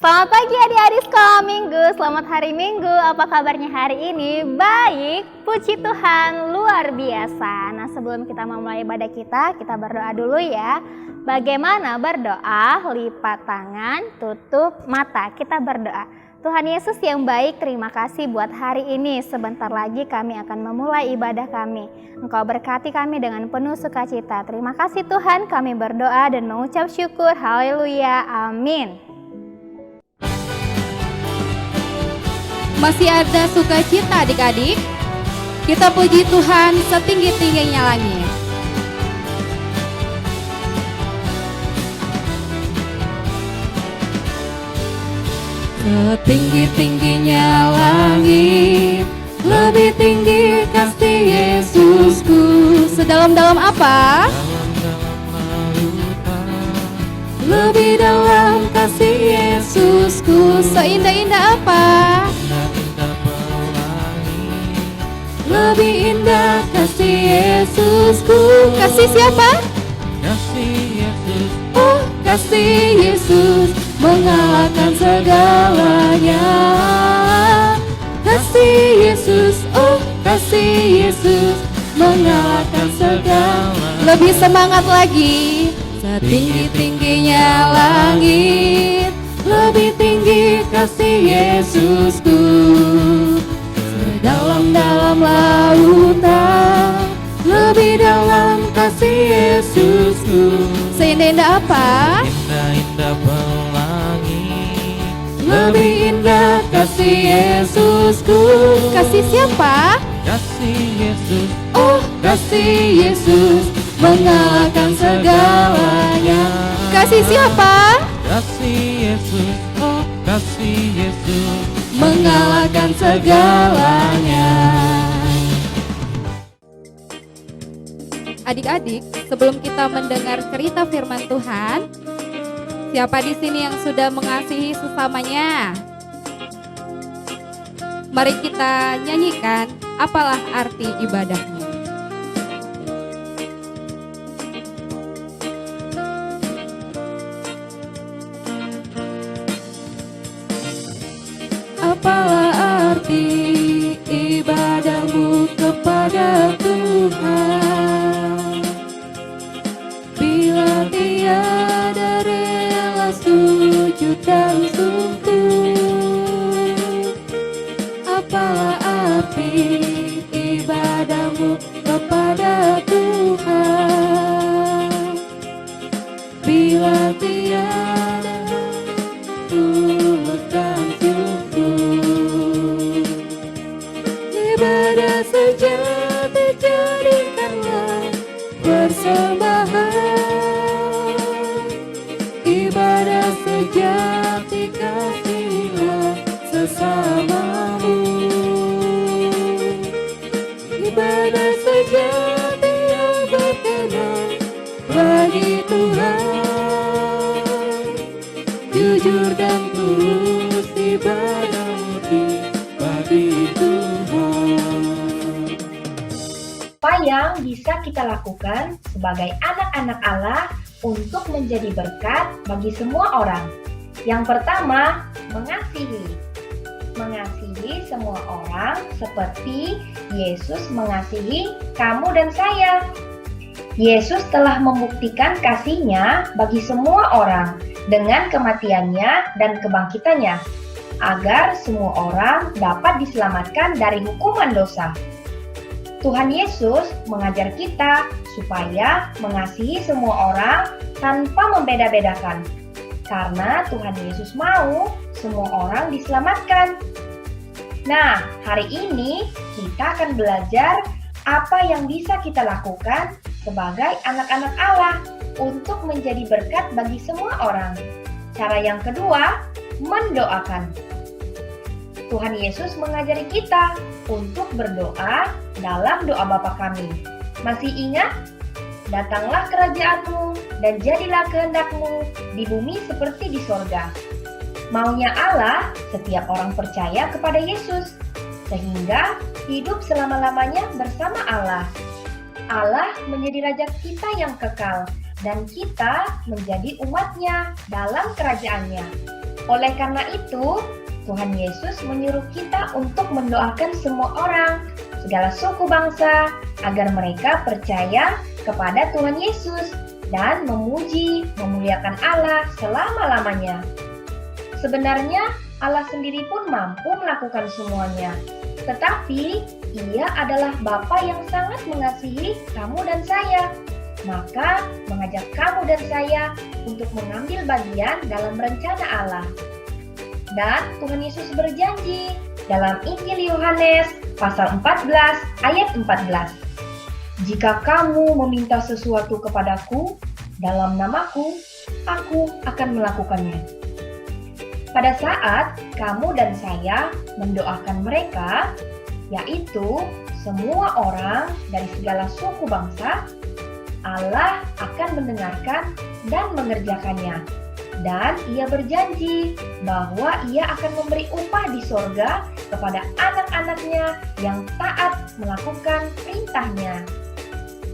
Selamat pagi adik-adik sekolah minggu, selamat hari minggu. Apa kabarnya hari ini? Baik, puji Tuhan, luar biasa. Nah, sebelum kita memulai ibadah kita berdoa dulu ya. Bagaimana berdoa? Lipat tangan, tutup mata, kita berdoa. Tuhan Yesus yang baik, terima kasih buat hari ini. Sebentar lagi kami akan memulai ibadah kami. Engkau berkati kami dengan penuh sukacita. Terima kasih Tuhan, kami berdoa dan mengucap syukur. Haleluya, amin. Masih ada sukacita adik-adik? Kita puji Tuhan setinggi-tingginya langit. Setinggi-tingginya langit, lebih tinggi kasih Yesusku. Sedalam-dalam apa? Lebih dalam kasih Yesusku. Seindah-indah apa? Lebih indah kasih Yesusku. Kasih siapa? Kasih Yesus. Oh, kasih Yesus mengalahkan segalanya. Kasih Yesus, oh kasih Yesus mengalahkan segalanya. Lebih semangat lagi. Setinggi-tingginya langit, lebih tinggi kasih Yesusku. Sedalam-dalam lautan, lebih dalam kasih Yesusku. Seindah apa? Indah-indah pelangi, Lebih indah kasih Yesusku. Kasih siapa? kasih Yesus. Oh, kasih Yesus mengalahkan segalanya. Kasih siapa? Kasih Yesus. Oh, Kasih Yesus mengalahkan segalanya. Adik-adik, sebelum kita mendengar cerita firman Tuhan, siapa di sini yang sudah mengasihi sesamanya? Mari kita nyanyikan, apalah arti ibadahmu. Apalah arti ibadahmu kepada Tuhan, bila tiada rela sujud dan sungguh. Apalah arti ibadahmu kepada Tuhan, bila tiada tulus dan sungguh. Ibadah sejati jadikanlah persembahan, ibadah sejati kasihilah sesamamu. Ibadah sejati yang berkenan bagi Tuhan, jujur dan tulus ibadahmu bagi Tuhan. Apa yang bisa kita lakukan sebagai anak-anak Allah untuk menjadi berkat bagi semua orang? Yang pertama, mengasihi. Mengasihi semua orang seperti Yesus mengasihi kamu dan saya. Yesus telah membuktikan kasih-Nya bagi semua orang dengan kematiannya dan kebangkitannya, agar semua orang dapat diselamatkan dari hukuman dosa. Tuhan Yesus mengajar kita supaya mengasihi semua orang tanpa membeda-bedakan, karena Tuhan Yesus mau semua orang diselamatkan. Nah, hari ini kita akan belajar apa yang bisa kita lakukan sebagai anak-anak Allah untuk menjadi berkat bagi semua orang. Cara yang kedua, mendoakan. Tuhan Yesus mengajari kita untuk berdoa dalam doa Bapa kami. Masih ingat? Datanglah kerajaan-Mu dan jadilah kehendak-Mu di bumi seperti di sorga. Maunya Allah, setiap orang percaya kepada Yesus, sehingga hidup selama-lamanya bersama Allah. Allah menjadi raja kita yang kekal, dan kita menjadi umatnya dalam kerajaannya. Oleh karena itu, Tuhan Yesus menyuruh kita untuk mendoakan semua orang, segala suku bangsa, agar mereka percaya kepada Tuhan Yesus dan memuji, memuliakan Allah selama-lamanya. Sebenarnya Allah sendiri pun mampu melakukan semuanya, tetapi Ia adalah Bapa yang sangat mengasihi kamu dan saya. Maka mengajak kamu dan saya untuk mengambil bagian dalam rencana Allah. Dan Tuhan Yesus berjanji dalam Injil Yohanes pasal 14 ayat 14. Jika kamu meminta sesuatu kepadaku dalam namaku, aku akan melakukannya. Pada saat kamu dan saya mendoakan mereka, yaitu semua orang dari segala suku bangsa, Allah akan mendengarkan dan mengerjakannya. Dan Ia berjanji bahwa Ia akan memberi upah di sorga kepada anak-anaknya yang taat melakukan perintahnya.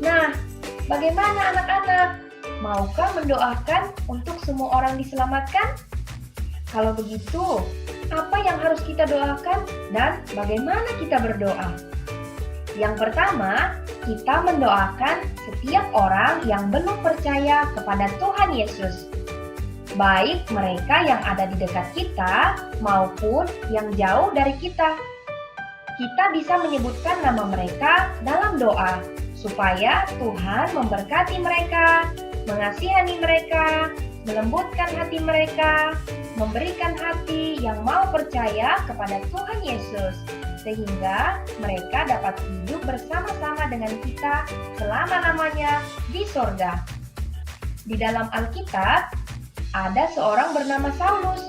Nah, bagaimana anak-anak? Maukah mendoakan untuk semua orang diselamatkan? Kalau begitu, apa yang harus kita doakan dan bagaimana kita berdoa? Yang pertama, kita mendoakan setiap orang yang belum percaya kepada Tuhan Yesus. Baik mereka yang ada di dekat kita maupun yang jauh dari kita. Kita bisa menyebutkan nama mereka dalam doa supaya Tuhan memberkati mereka, mengasihani mereka, melembutkan hati mereka, memberikan hati yang mau percaya kepada Tuhan Yesus, sehingga mereka dapat hidup bersama-sama dengan kita selama-lamanya di sorga. Di dalam Alkitab, ada seorang bernama Saulus.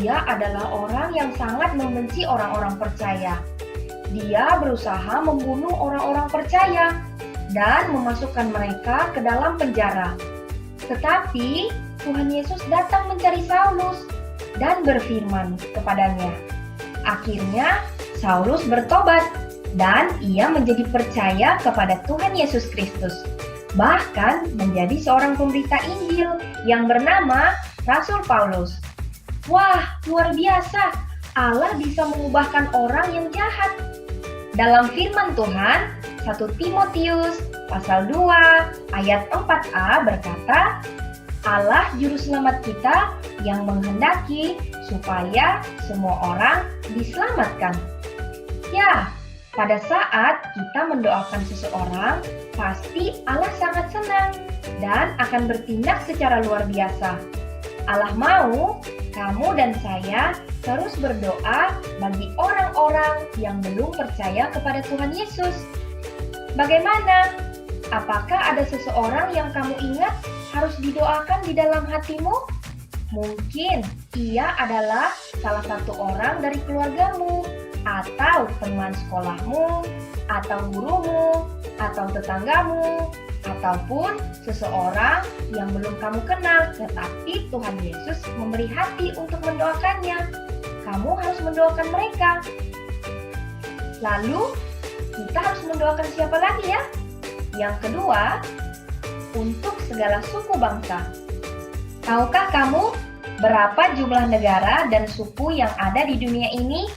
Dia adalah orang yang sangat membenci orang-orang percaya. Dia berusaha membunuh orang-orang percaya dan memasukkan mereka ke dalam penjara. Tetapi Tuhan Yesus datang mencari Saulus dan berfirman kepadanya. Akhirnya Saulus bertobat dan ia menjadi percaya kepada Tuhan Yesus Kristus. Bahkan menjadi seorang pemberita Injil yang bernama Rasul Paulus. Wah, luar biasa! Allah bisa mengubahkan orang yang jahat. Dalam firman Tuhan, 1 Timotius pasal 2 ayat 4a berkata, Allah juru selamat kita yang menghendaki supaya semua orang diselamatkan. Ya, pada saat kita mendoakan seseorang, pasti Allah sangat senang dan akan bertindak secara luar biasa. Allah mau kamu dan saya terus berdoa bagi orang-orang yang belum percaya kepada Tuhan Yesus. Bagaimana? Apakah ada seseorang yang kamu ingat harus didoakan di dalam hatimu? Mungkin ia adalah salah satu orang dari keluargamu, atau teman sekolahmu, atau gurumu, atau tetanggamu, ataupun seseorang yang belum kamu kenal, tetapi Tuhan Yesus memberi hati untuk mendoakannya. Kamu harus mendoakan mereka. Lalu, kita harus mendoakan siapa lagi ya? Yang kedua, untuk segala suku bangsa. Tahukah kamu berapa jumlah negara dan suku yang ada di dunia ini?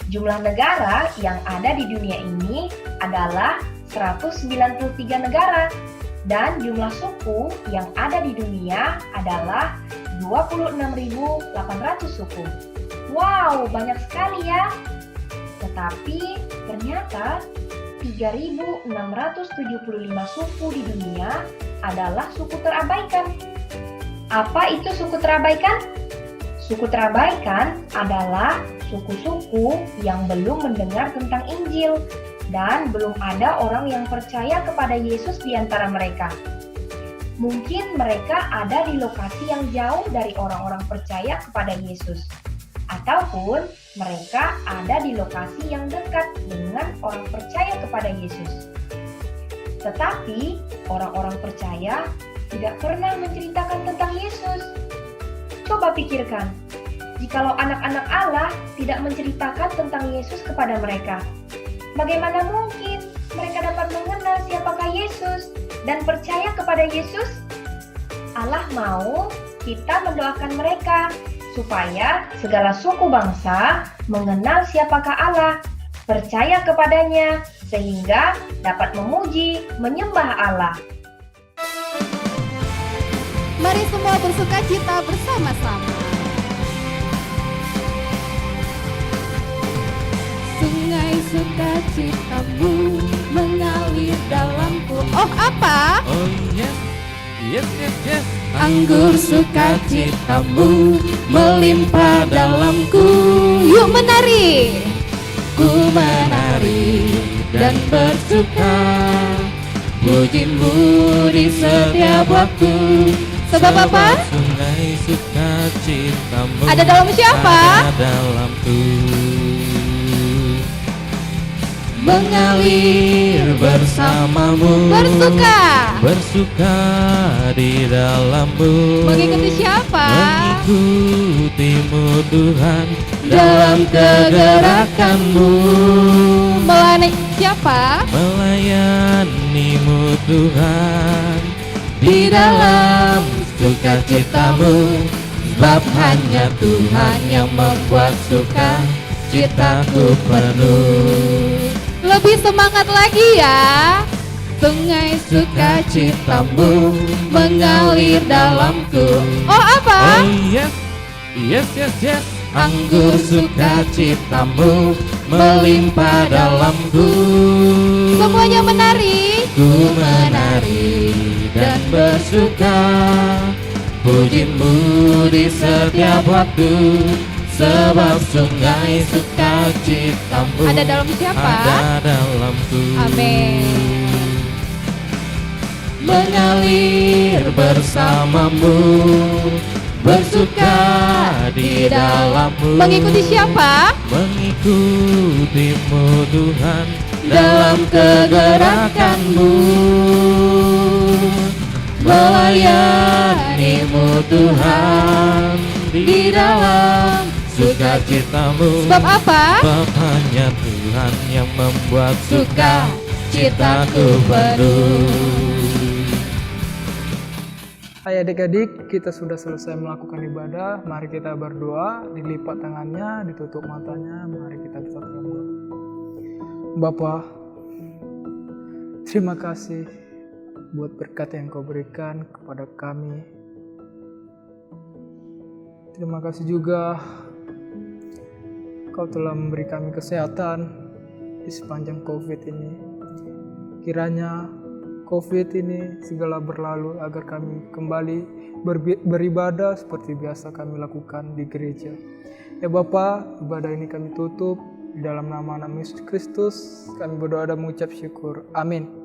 Jumlah negara yang ada di dunia ini adalah 193 negara dan jumlah suku yang ada di dunia adalah 26.800 suku. Wow, banyak sekali ya. Tetapi ternyata 3.675 suku di dunia adalah suku terabaikan. Apa itu suku terabaikan? Suku terabaikan adalah suku-suku yang belum mendengar tentang Injil dan belum ada orang yang percaya kepada Yesus di antara mereka. Mungkin mereka ada di lokasi yang jauh dari orang-orang percaya kepada Yesus, ataupun mereka ada di lokasi yang dekat dengan orang percaya kepada Yesus. Tetapi orang-orang percaya tidak pernah menceritakan tentang Yesus. Coba pikirkan, jikalau anak-anak Allah tidak menceritakan tentang Yesus kepada mereka, bagaimana mungkin mereka dapat mengenal siapakah Yesus dan percaya kepada Yesus? Allah mau kita mendoakan mereka supaya segala suku bangsa mengenal siapakah Allah, percaya kepadanya, sehingga dapat memuji, menyembah Allah. Mari semua bersukacita bersama-sama. Sungai sukacitamu mengalir dalamku. Oh apa? Oh yes, yes, yes, yes. Anggur sukacitamu melimpah dalamku. Yuk menari. Ku menari dan bersuka, pujimu di setiap waktu. Sebab apa? Sungai sukacitamu Ada dalam siapa? ada dalamku. Mengalir bersamamu, bersuka di dalammu, mengikuti siapa? mengikutimu Tuhan Dalam kegerakanmu. Melayani siapa? melayanimu Tuhan di dalam sukacitamu, sebab hanya Tuhan yang membuat suka citaku penuh. Lebih semangat lagi ya. Sungai sukacitamu mengalir dalamku. Oh apa? Oh yes, yes, yes, yes. Anggur sukacitamu melimpah dalamku. Semuanya menari. Ku menari dan bersuka, pujimu di setiap waktu, sebab sungai sukacitamu Ada dalam siapa? ada dalamku. Amin. Mengalir bersamamu, bersuka di dalammu, Mengikuti siapa? mengikutimu Tuhan dalam kegerakanmu, melayanimu Tuhan di dalam sukacitamu. Sebab apa? Sebab hanya Tuhan yang membuat suka citaku penuh. Hai adik-adik, kita sudah selesai melakukan ibadah. Mari kita berdoa, dilipat tangannya, ditutup matanya. Mari kita bersatu dalam doa. Bapa, terima kasih buat berkat yang Kau berikan kepada kami. Terima kasih juga Kau telah memberi kami kesehatan di sepanjang COVID ini. Kiranya COVID ini segala berlalu agar kami kembali beribadah seperti biasa kami lakukan di gereja. Ya Bapa, ibadah ini kami tutup di dalam nama Yesus Kristus. Kami berdoa dan mengucap syukur. Amin.